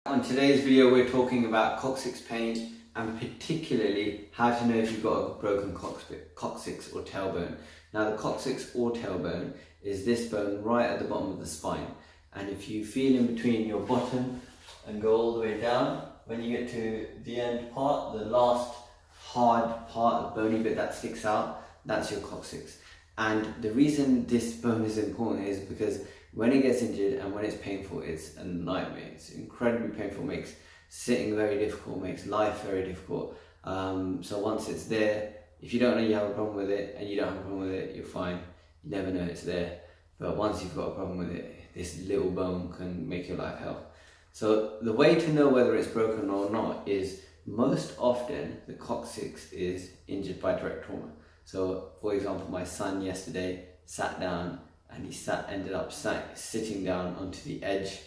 On today's video we're talking about coccyx pain and particularly how to know if you've got a broken coccyx or tailbone. Now the coccyx or tailbone is this bone right at the bottom of the spine, and if you feel in between your bottom and go all the way down, when you get to the end part, the last hard part, the bony bit that sticks out, that's your coccyx. And the reason this bone is important is because when it gets injured and when it's painful, it's a nightmare. It's incredibly painful, makes sitting very difficult, makes life very difficult. So once it's there, if you don't know you have a problem with it and you don't have a problem with it, you're fine. You never know it's there. But once you've got a problem with it, this little bone can make your life hell. So the way to know whether it's broken or not is most often the coccyx is injured by direct trauma. So for example, my son yesterday sat down and he ended up sitting down onto the edge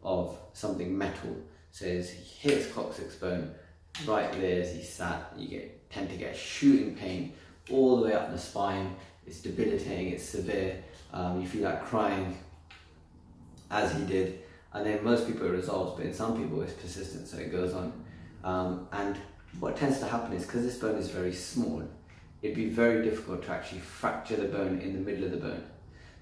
of something metal. So as he hit his coccyx bone right there as he sat, you tend to get shooting pain all the way up the spine. It's debilitating, it's severe. You feel like crying as he did. And then most people it resolves, but in some people it's persistent, so it goes on. And what tends to happen is, because this bone is very small, it'd be very difficult to actually fracture the bone in the middle of the bone.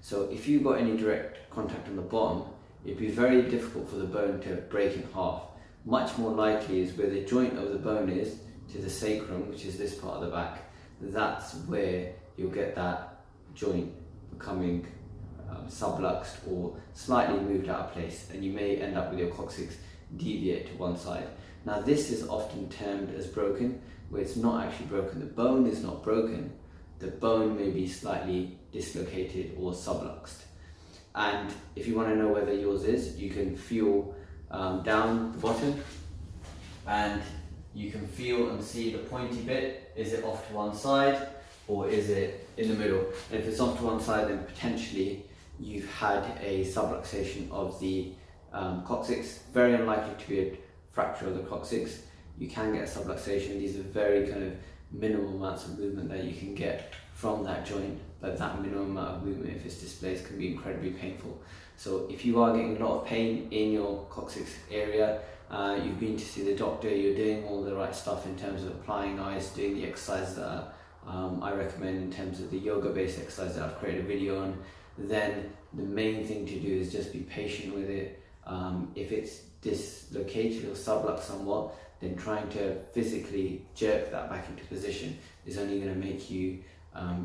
So if you've got any direct contact on the bottom, it'd be very difficult for the bone to break in half. Much more likely is where the joint of the bone is to the sacrum, which is this part of the back. That's where you'll get that joint becoming subluxed or slightly moved out of place, and you may end up with your coccyx deviate to one side. Now this is often termed as broken, where it's not actually broken. The bone is not broken. The bone may be slightly dislocated or subluxed. And if you want to know whether yours is, you can feel down the bottom, and you can feel and see the pointy bit. Is it off to one side or is it in the middle? And if it's off to one side, then potentially you've had a subluxation of the coccyx. Very unlikely to be a fracture of the coccyx. You can get a subluxation. These are very kind of minimal amounts of movement that you can get from that joint, but that minimum amount of movement, if it's displaced, can be incredibly painful. So if you are getting a lot of pain in your coccyx area, you've been to see the doctor, you're doing all the right stuff in terms of applying ice, doing the exercise that I recommend in terms of the yoga-based exercise that I've created a video on, then the main thing to do is just be patient with it. If it's dislocated or subluxed somewhat, then trying to physically jerk that back into position is only going to make you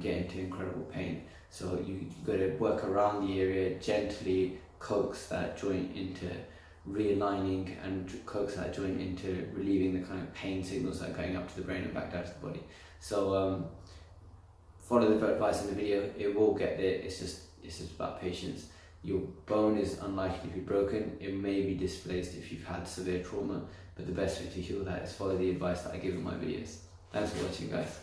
get into incredible pain. So you've got to work around the area, gently coax that joint into realigning and coax that joint into relieving the kind of pain signals that are going up to the brain and back down to the body. So follow the advice in the video, it will get there. It's just about patience. Your bone is unlikely to be broken. It may be displaced if you've had severe trauma, but the best way to heal that is follow the advice that I give in my videos. Thanks for watching, guys.